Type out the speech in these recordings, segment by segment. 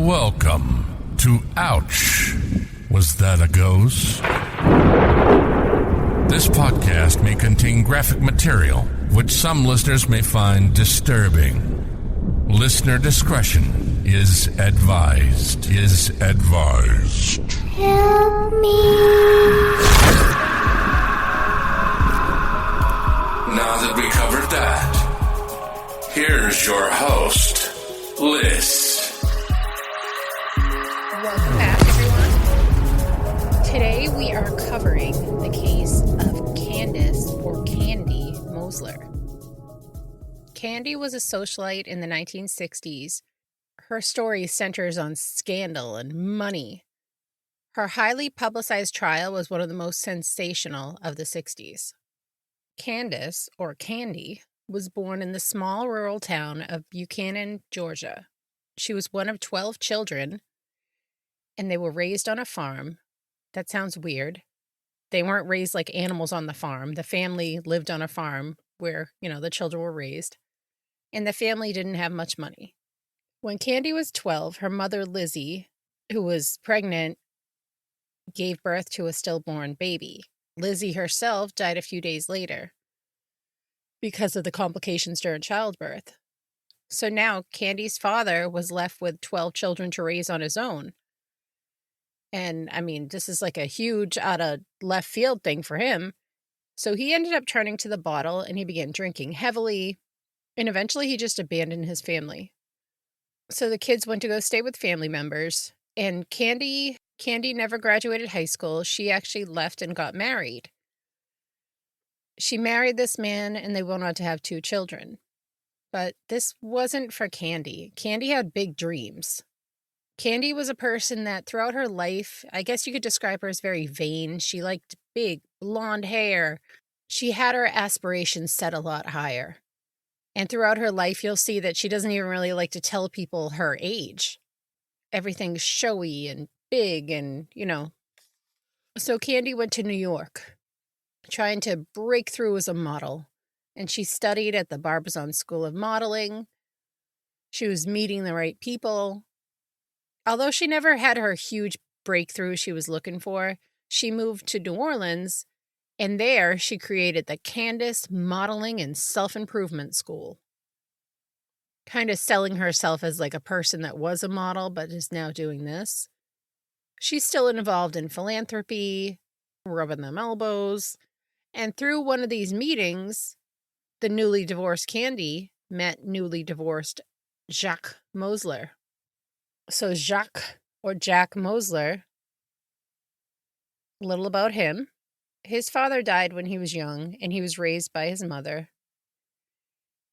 Welcome to Ouch. Was that a ghost? This podcast may contain graphic material, which some listeners may find disturbing. Listener discretion is advised. Help me. Now that we covered that, here's your host, Liz. Welcome back, everyone. Today we are covering the case of Candace or Candy Mossler. Candy was a socialite in the 1960s. Her story centers on scandal and money. Her highly publicized trial was one of the most sensational of the 60s. Candace, or Candy, was born in the small rural town of Buchanan, Georgia. She was one of 12 children, and they were raised on a farm. That sounds weird. They weren't raised like animals on the farm. The family lived on a farm where, the children were raised. And the family didn't have much money. When Candy was 12, her mother, Lizzie, who was pregnant, gave birth to a stillborn baby. Lizzie herself died a few days later because of the complications during childbirth. So now Candy's father was left with 12 children to raise on his own. And this is like a huge out of left field thing for him. So he ended up turning to the bottle and he began drinking heavily. And eventually he just abandoned his family. So the kids went to go stay with family members. And Candy never graduated high school. She actually left and got married. She married this man and they went on to have 2 children. But this wasn't for Candy. Candy had big dreams. Candy was a person that throughout her life, I guess you could describe her as very vain. She liked big blonde hair. She had her aspirations set a lot higher. And throughout her life, you'll see that she doesn't even really like to tell people her age. Everything's showy and big and, So Candy went to New York, trying to break through as a model. And she studied at the Barbizon School of Modeling. She was meeting the right people. Although she never had her huge breakthrough she was looking for, she moved to New Orleans, and there she created the Candace Modeling and Self-Improvement School. Kind of selling herself as like a person that was a model, but is now doing this. She's still involved in philanthropy, rubbing them elbows, and through one of these meetings, the newly divorced Candy met newly divorced Jack Mossler. So Jack Mossler, a little about him. His father died when he was young, and he was raised by his mother.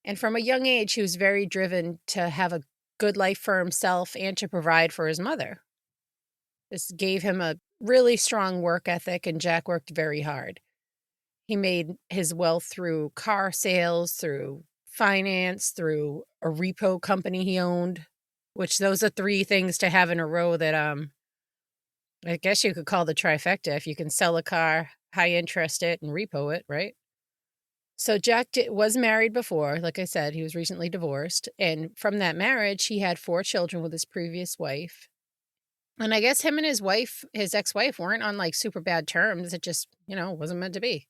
And from a young age, he was very driven to have a good life for himself and to provide for his mother. This gave him a really strong work ethic, and Jack worked very hard. He made his wealth through car sales, through finance, through a repo company he owned. Which those are 3 things to have in a row that I guess you could call the trifecta if you can sell a car, high interest it, and repo it, right? So Jack was married before. Like I said, he was recently divorced. And from that marriage, he had 4 children with his previous wife. And I guess him and his ex-wife, weren't on like super bad terms. It just, wasn't meant to be.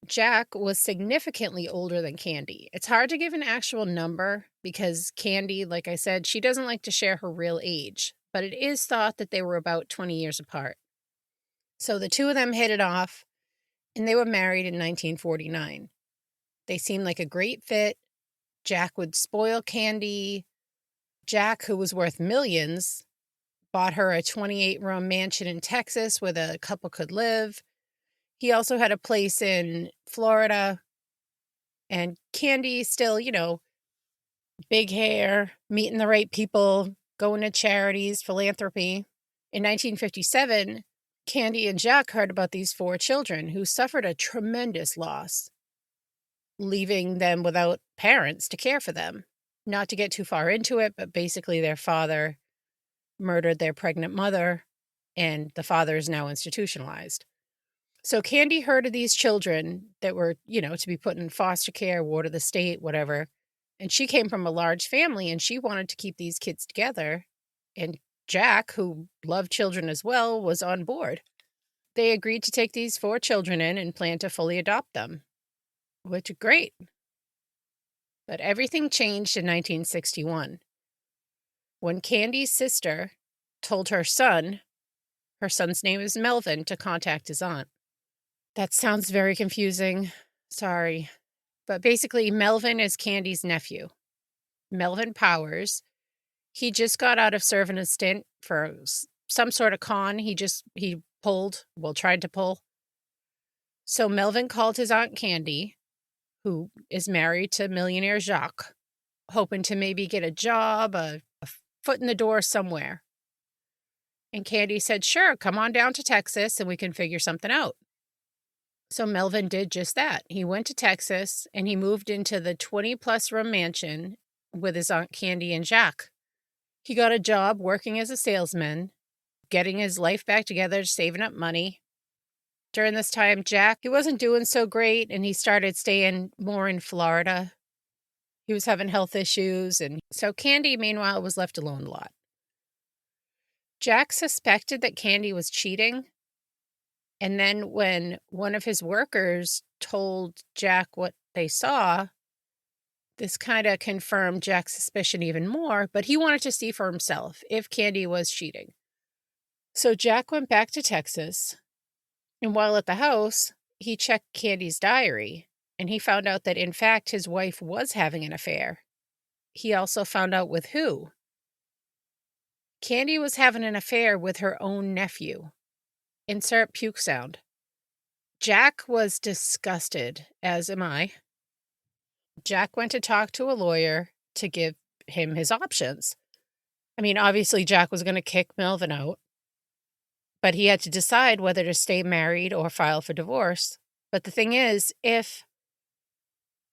Jack was significantly older than Candy. It's hard to give an actual number because Candy, like I said, she doesn't like to share her real age, but it is thought that they were about 20 years apart. So the 2 of them hit it off, and they were married in 1949. They seemed like a great fit. Jack would spoil Candy. Jack, who was worth millions, bought her a 28-room mansion in Texas where the couple could live. He also had a place in Florida, and Candy still, big hair, meeting the right people, going to charities, philanthropy. In 1957, Candy and Jack heard about these 4 children who suffered a tremendous loss, leaving them without parents to care for them. Not to get too far into it, but basically their father murdered their pregnant mother, and the father is now institutionalized. So Candy heard of these children that were, to be put in foster care, ward of the state, whatever. And she came from a large family and she wanted to keep these kids together. And Jack, who loved children as well, was on board. They agreed to take these 4 children in and plan to fully adopt them, which is great. But everything changed in 1961 when Candy's sister told her son's name is Melvin, to contact his aunt. That sounds very confusing. Sorry. But basically, Melvin is Candy's nephew. Melvin Powers. He just got out of serving a stint for some sort of con he tried to pull. So Melvin called his Aunt Candy, who is married to millionaire Jacques, hoping to maybe get a job, a foot in the door somewhere. And Candy said, sure, come on down to Texas and we can figure something out. So Melvin did just that. He went to Texas and he moved into the 20-plus room mansion with his Aunt Candy and Jacques. He got a job working as a salesman, getting his life back together, saving up money. During this time, Jack, he wasn't doing so great, and he started staying more in Florida. He was having health issues, and so Candy, meanwhile, was left alone a lot. Jack suspected that Candy was cheating, and then when one of his workers told Jack what they saw, this kind of confirmed Jack's suspicion even more, but he wanted to see for himself if Candy was cheating. So Jack went back to Texas, and while at the house, he checked Candy's diary, and he found out that, in fact, his wife was having an affair. He also found out with who. Candy was having an affair with her own nephew. Insert puke sound. Jack was disgusted, as am I. Jack went to talk to a lawyer to give him his options. I mean, obviously, Jack was going to kick Melvin out, but he had to decide whether to stay married or file for divorce. But the thing is, if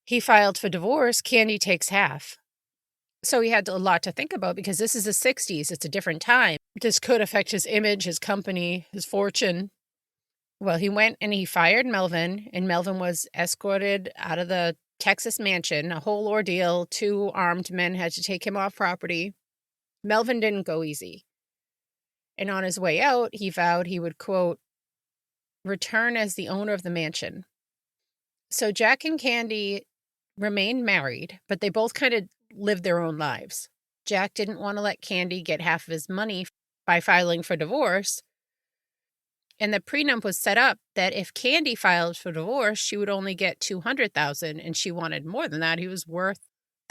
he filed for divorce, Candy takes half. So he had a lot to think about because this is the 60s. It's a different time. This could affect his image, his company, his fortune. Well, he went and he fired Melvin, and Melvin was escorted out of the Texas mansion, a whole ordeal. 2 armed men had to take him off property. Melvin didn't go easy. And on his way out, he vowed he would, quote, return as the owner of the mansion. So Jack and Candy remained married, but they both kind of lived their own lives. Jack didn't want to let Candy get half of his money by filing for divorce. And the prenup was set up that if Candy filed for divorce, she would only get $200,000, and she wanted more than that. He was worth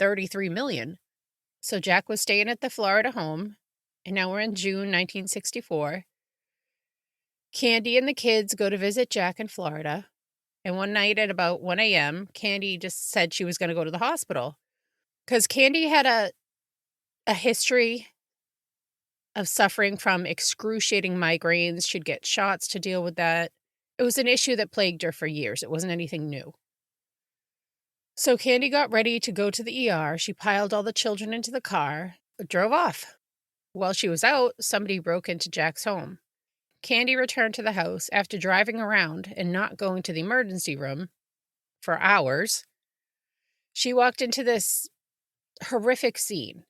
$33 million. So Jack was staying at the Florida home, and now we're in June 1964. Candy and the kids go to visit Jack in Florida, and one night at about 1 a.m., Candy just said she was going to go to the hospital because Candy had a history of suffering from excruciating migraines. She'd get shots to deal with that. It was an issue that plagued her for years. It wasn't anything new. So Candy got ready to go to the ER. She piled all the children into the car, drove off. While she was out, somebody broke into Jack's home. Candy returned to the house after driving around and not going to the emergency room for hours. She walked into this horrific scene.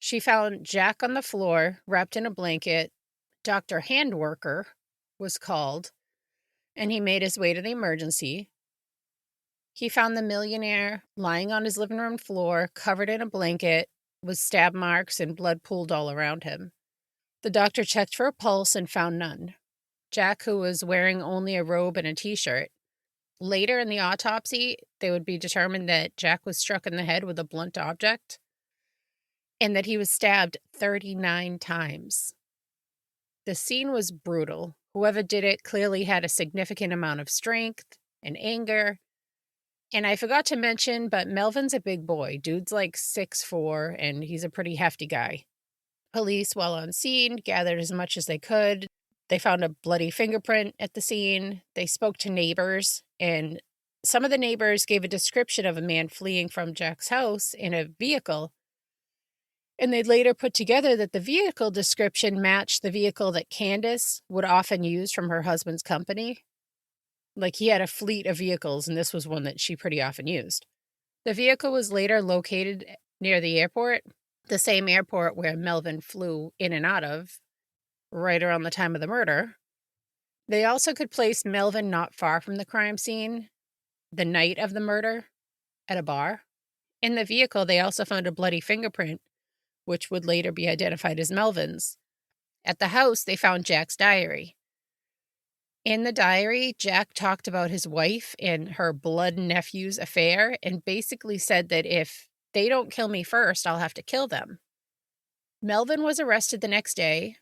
She found Jack on the floor, wrapped in a blanket. Dr. Handworker was called, and he made his way to the emergency. He found the millionaire lying on his living room floor, covered in a blanket, with stab marks and blood pooled all around him. The doctor checked for a pulse and found none. Jack, who was wearing only a robe and a t-shirt. Later in the autopsy, they would be determined that Jack was struck in the head with a blunt object and that he was stabbed 39 times. The scene was brutal. Whoever did it clearly had a significant amount of strength and anger. And I forgot to mention, but Melvin's a big boy. Dude's like 6'4", and he's a pretty hefty guy. Police, while on scene, gathered as much as they could. They found a bloody fingerprint at the scene. They spoke to neighbors, and some of the neighbors gave a description of a man fleeing from Jack's house in a vehicle. And they later put together that the vehicle description matched the vehicle that Candace would often use from her husband's company. Like, he had a fleet of vehicles, and this was one that she pretty often used. The vehicle was later located near the airport, the same airport where Melvin flew in and out of, right around the time of the murder. They also could place Melvin not far from the crime scene the night of the murder at a bar. In the vehicle, they also found a bloody fingerprint, which would later be identified as Melvin's. At the house, they found Jack's diary. In the diary, Jack talked about his wife and her blood nephew's affair and basically said that if they don't kill me first, I'll have to kill them. Melvin was arrested the next day.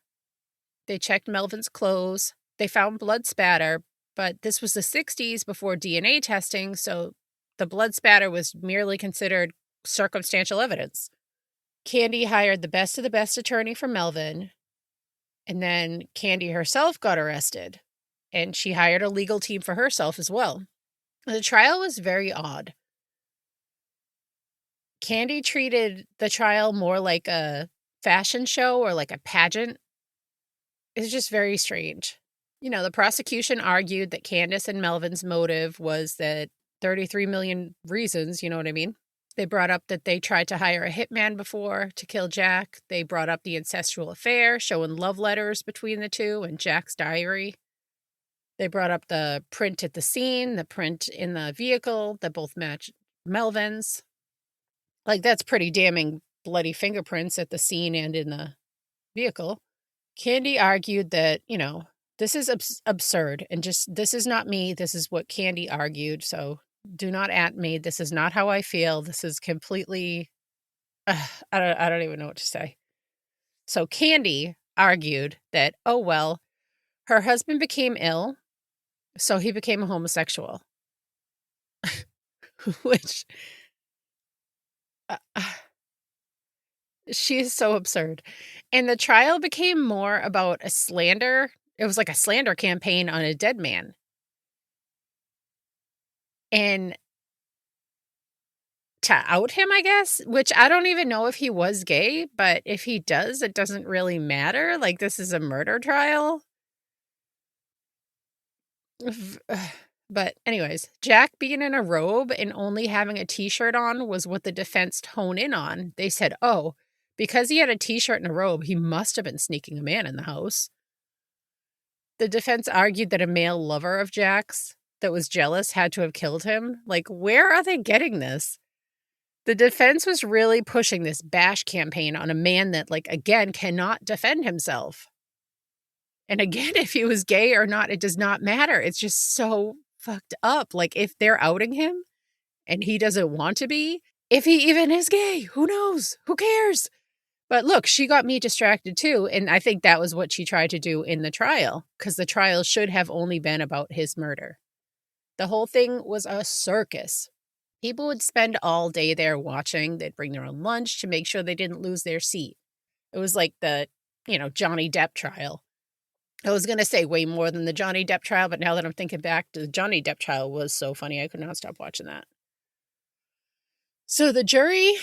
They checked Melvin's clothes. They found blood spatter, but this was the 60s before DNA testing, so the blood spatter was merely considered circumstantial evidence. Candy hired the best of the best attorney for Melvin, and then Candy herself got arrested, and she hired a legal team for herself as well. The trial was very odd. Candy treated the trial more like a fashion show or like a pageant. It's just very strange. You know, the prosecution argued that Candace and Melvin's motive was that 33 million reasons, you know what I mean? They brought up that they tried to hire a hitman before to kill Jack. They brought up the incestual affair, showing love letters between the two and Jack's diary. They brought up the print at the scene, the print in the vehicle that both match Melvin's. Like, that's pretty damning bloody fingerprints at the scene and in the vehicle. Candy argued that, you know, this is absurd and just, this is not me. This is what Candy argued. So do not at me. This is not how I feel. This is completely, I don't even know what to say. So Candy argued that, oh, well, her husband became ill, so he became a homosexual. Which, she is so absurd. And the trial became more about a slander. It was like a slander campaign on a dead man. And to out him, I guess, which I don't even know if he was gay, but if he does, it doesn't really matter. Like, this is a murder trial. But anyways, Jack being in a robe and only having a t-shirt on was what the defense honed in on. They said, oh, because he had a t-shirt and a robe, he must have been sneaking a man in the house. The defense argued that a male lover of Jack's that was jealous had to have killed him. Like, where are they getting this? The defense was really pushing this bash campaign on a man that, like, again, cannot defend himself. And again, if he was gay or not, it does not matter. It's just so fucked up. Like, if they're outing him and he doesn't want to be, if he even is gay, who knows? Who cares? But look, she got me distracted too. And I think that was what she tried to do in the trial, because the trial should have only been about his murder. The whole thing was a circus. People would spend all day there watching. They'd bring their own lunch to make sure they didn't lose their seat. It was like the, Johnny Depp trial. I was going to say way more than the Johnny Depp trial, but now that I'm thinking back, the Johnny Depp trial was so funny. I could not stop watching that. So the jury,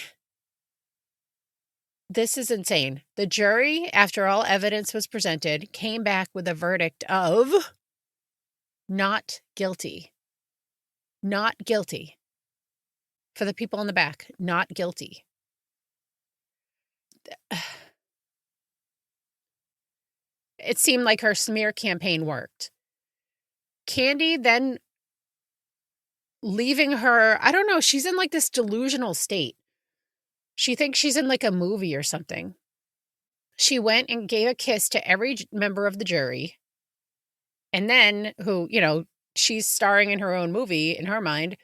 this is insane. The jury, after all evidence was presented, came back with a verdict of not guilty. Not guilty. For the people in the back, not guilty. It seemed like her smear campaign worked. Candy then leaving her, I don't know, she's in like this delusional state. She thinks she's in like a movie or something. She went and gave a kiss to every member of the jury. And then, she's starring in her own movie in her mind.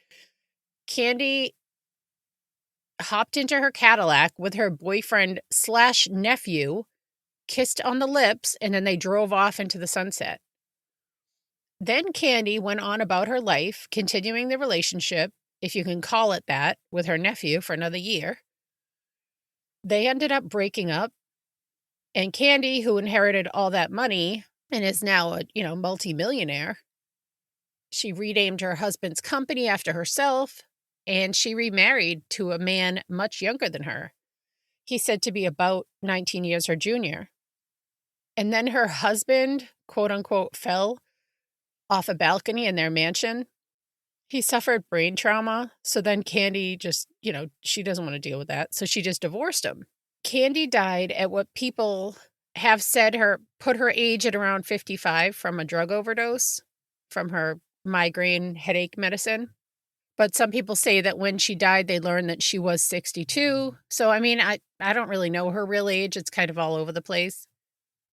Candy hopped into her Cadillac with her boyfriend/nephew, kissed on the lips, and then they drove off into the sunset. Then Candy went on about her life, continuing the relationship, if you can call it that, with her nephew for another year. They ended up breaking up, and Candy, who inherited all that money and is now a, multimillionaire, she renamed her husband's company after herself, and she remarried to a man much younger than her. He's said to be about 19 years her junior. And then her husband, quote unquote, fell off a balcony in their mansion. He suffered brain trauma. So then Candy just, she doesn't want to deal with that. So she just divorced him. Candy died at what people have said put her age at around 55 from a drug overdose from her migraine headache medicine. But some people say that when she died, they learned that she was 62. So, I don't really know her real age. It's kind of all over the place.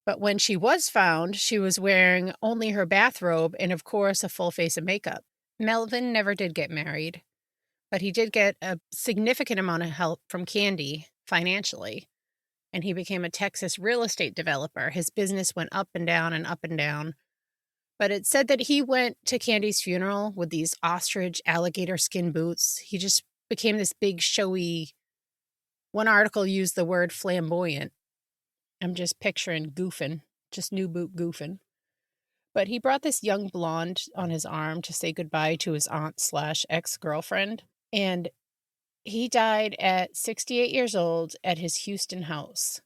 But when she was found, she was wearing only her bathrobe and, of course, a full face of makeup. Melvin never did get married, but he did get a significant amount of help from Candy financially. And he became a Texas real estate developer. His business went up and down and up and down. But it said that he went to Candy's funeral with these ostrich alligator skin boots. He just became this big showy, one article used the word flamboyant. I'm just picturing goofing, just new boot goofing. But he brought this young blonde on his arm to say goodbye to his aunt/ex-girlfriend. And he died at 68 years old at his Houston house.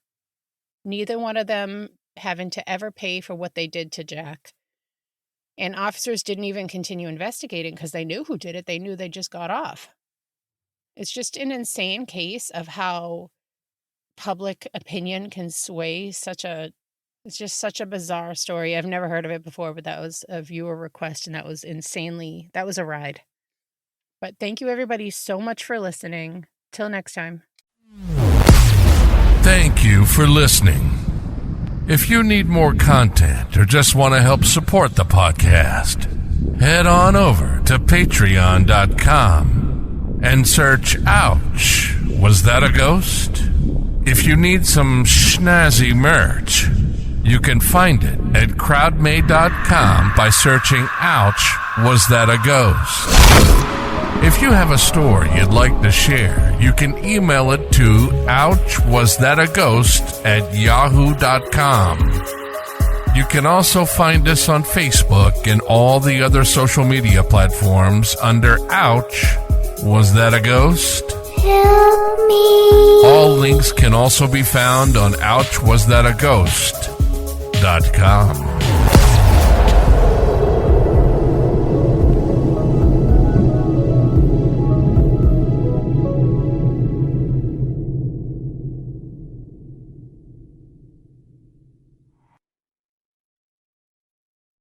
Neither one of them having to ever pay for what they did to Jack. And officers didn't even continue investigating because they knew who did it. They knew they just got off. It's just an insane case of how public opinion can sway it's just such a bizarre story. I've never heard of it before, but that was a viewer request, and that was a ride. But thank you everybody so much for listening. Till next time. Thank you for listening. If you need more content or just want to help support the podcast, head on over to patreon.com and search Ouch, Was That a Ghost? If you need some snazzy merch, you can find it at crowdmade.com by searching Ouch, Was That a Ghost? If you have a story you'd like to share, you can email it to ouchwasthataghost@yahoo.com. You can also find us on Facebook and all the other social media platforms under Ouch, Was That a Ghost? Help me. All links can also be found on ouchwasthataghost.com.